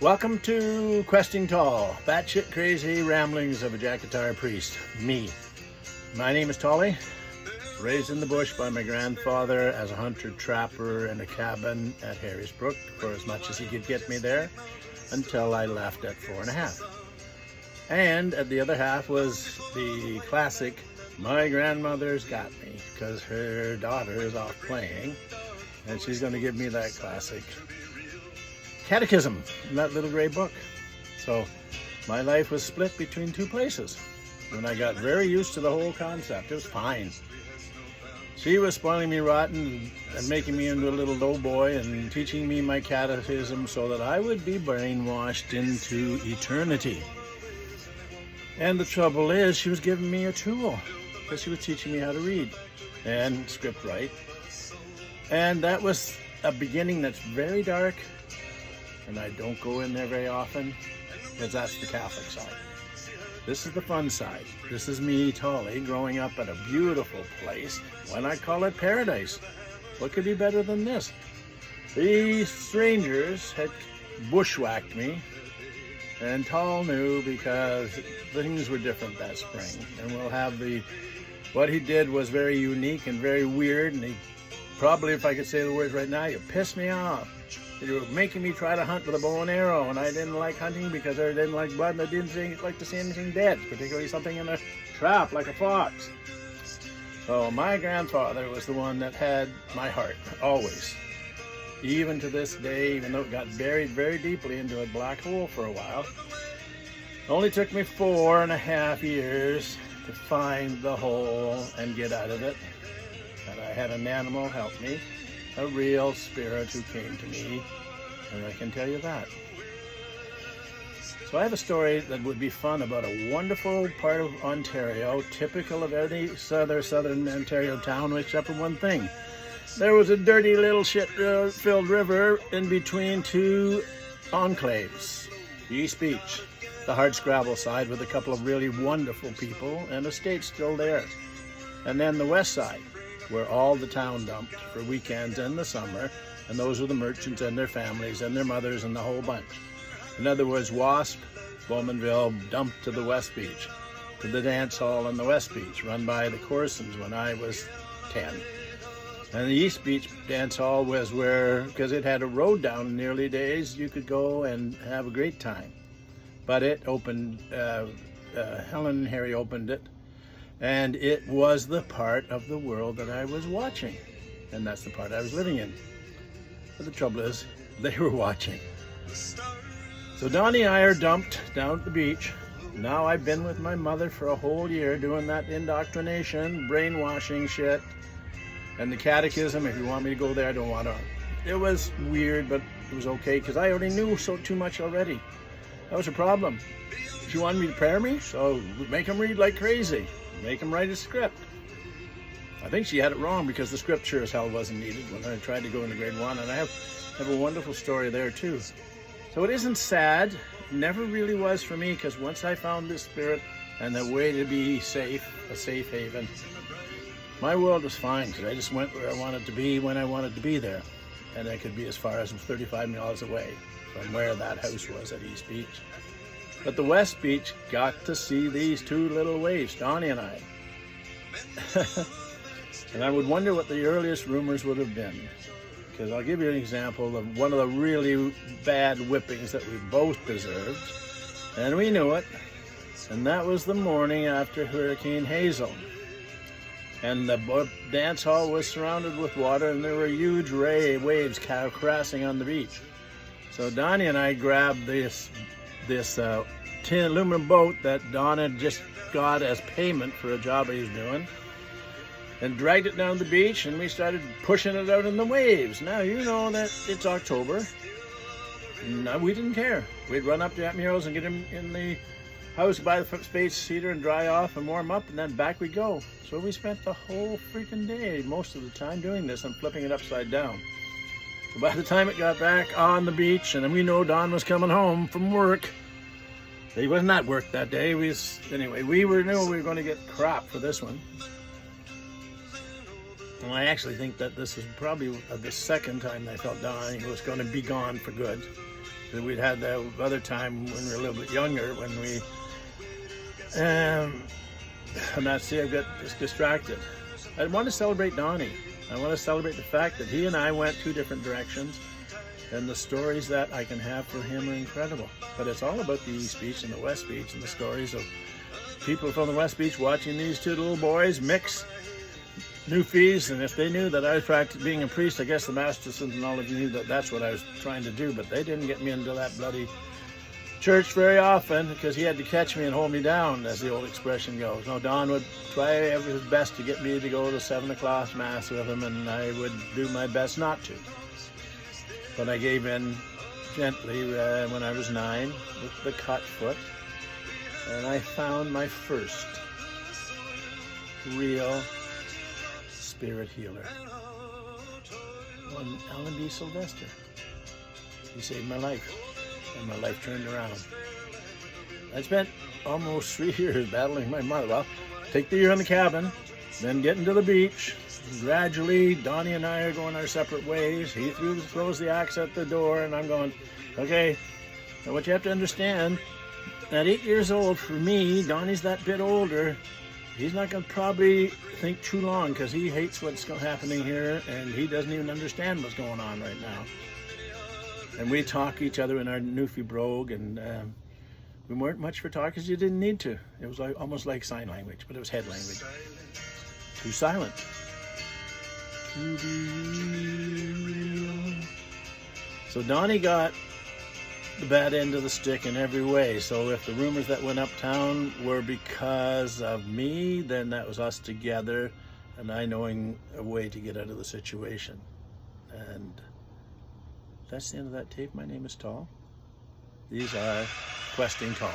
Welcome to Questing Taul, batshit crazy ramblings of a jack guitar priest, me. My name is Taul, raised in the bush by my grandfather as a hunter-trapper in a cabin at Harrisbrook for as much as he could get me there until I left at 4.5. And at the other half was the classic, my grandmother's got me, because her daughter is off playing and she's going to give me that classic catechism in that little gray book. So my life was split between two places. When I got very used to the whole concept, it was fine. She was spoiling me rotten and making me into a little low boy and teaching me my catechism so that I would be brainwashed into eternity. And the trouble is, she was giving me a tool because she was teaching me how to read and script write. And that was a beginning that's very dark, and I don't go in there very often because that's the Catholic side. This is the fun side. This is me, Taul, growing up at a beautiful place. Why not call it paradise? What could be better than this? These strangers had bushwhacked me, and Taul knew because things were different that spring. And we'll have what he did was very unique and very weird, and he probably, if I could say the words right now, you pissed me off. You were making me try to hunt with a bow and arrow, and I didn't like hunting because I didn't like blood and I didn't like to see anything dead, particularly something in a trap like a fox. So my grandfather was the one that had my heart, always. Even to this day, even though it got buried very deeply into a black hole for a while. It only took me 4.5 years to find the hole and get out of it. And I had an animal help me. A real spirit who came to me, and I can tell you that. So I have a story that would be fun about a wonderful part of Ontario, typical of any southern Ontario town, except for one thing. There was a dirty little shit-filled river in between two enclaves. East Beach, the hardscrabble side with a couple of really wonderful people, and a state still there. And then the west side, where all the town dumped for weekends in the summer, and those were the merchants and their families and their mothers and the whole bunch. In other words, Wasp, Bowmanville dumped to the West Beach, to the dance hall on the West Beach, run by the Corsons when I was 10. And the East Beach dance hall was where, because it had a road down in the early days, you could go and have a great time. But it opened, Helen and Harry opened it, and it was the part of the world that I was watching. And that's the part I was living in. But the trouble is, they were watching. So Donnie and I are dumped down at the beach. Now I've been with my mother for a whole year doing that indoctrination, brainwashing shit. And the catechism, if you want me to go there, I don't want to. It was weird, but it was okay, because I already knew too much already. That was a problem. She wanted me to prayer me, so make them read like crazy. Make him write a script. I think she had it wrong, because the script sure as hell wasn't needed when I tried to go into grade 1, and I have a wonderful story there too. So it isn't sad. It never really was for me, because once I found this spirit and the way to be safe, a safe haven, my world was fine, because I just went where I wanted to be when I wanted to be there. And I could be as far as 35 miles away from where that house was at East Beach. But the West Beach got to see these two little waves, Donnie and I. And I would wonder what the earliest rumors would have been. Because I'll give you an example of one of the really bad whippings that we both deserved. And we knew it. And that was the morning after Hurricane Hazel. And the dance hall was surrounded with water, and there were huge waves crashing on the beach. So Donnie and I grabbed this tin aluminum boat that Don had just got as payment for a job he was doing, and dragged it down the beach, and we started pushing it out in the waves. Now, you know that it's October. No, we didn't care. We'd run up to Aunt Muriel's and get him in the house by the space heater and dry off and warm up, and then back we go. So we spent the whole freaking day, most of the time, doing this and flipping it upside down. So by the time it got back on the beach, and we know Don was coming home from work, he wasn't at work that day. Anyway, we knew we were going to get crap for this one. And I actually think that this is probably the second time I felt Don was going to be gone for good. We'd had that other time when we were a little bit younger, when we, and that's it, I got just distracted. I want to celebrate Donnie. I want to celebrate the fact that he and I went two different directions, and the stories that I can have for him are incredible. But it's all about the East Beach and the West Beach, and the stories of people from the West Beach watching these two little boys mix Newfies, and if they knew that I was being a priest, I guess the Mastersons and all of you knew that that's what I was trying to do, but they didn't get me into that bloody church very often, because he had to catch me and hold me down, as the old expression goes. No, Don would try his best to get me to go to 7 o'clock Mass with him, and I would do my best not to. But I gave in gently when I was 9 with the cut foot, and I found my first real spirit healer, one Alan B. Sylvester. He saved my life, and my life turned around. I spent almost 3 years battling my mother. Well, take the year in the cabin, then getting to the beach. Gradually, Donnie and I are going our separate ways. He throws the axe at the door, and I'm going, okay, now what you have to understand, at 8 years old, for me, Donnie's that bit older, he's not going to probably think too long, because he hates what's happening here, and he doesn't even understand what's going on right now. And we talk each other in our Newfie brogue, and we weren't much for talk because you didn't need to. It was almost like sign language, but it was head language. Too silent. So Donnie got the bad end of the stick in every way. So if the rumors that went uptown were because of me, then that was us together and I knowing a way to get out of the situation. And that's the end of that tape. My name is Taul. These are Questing Taul.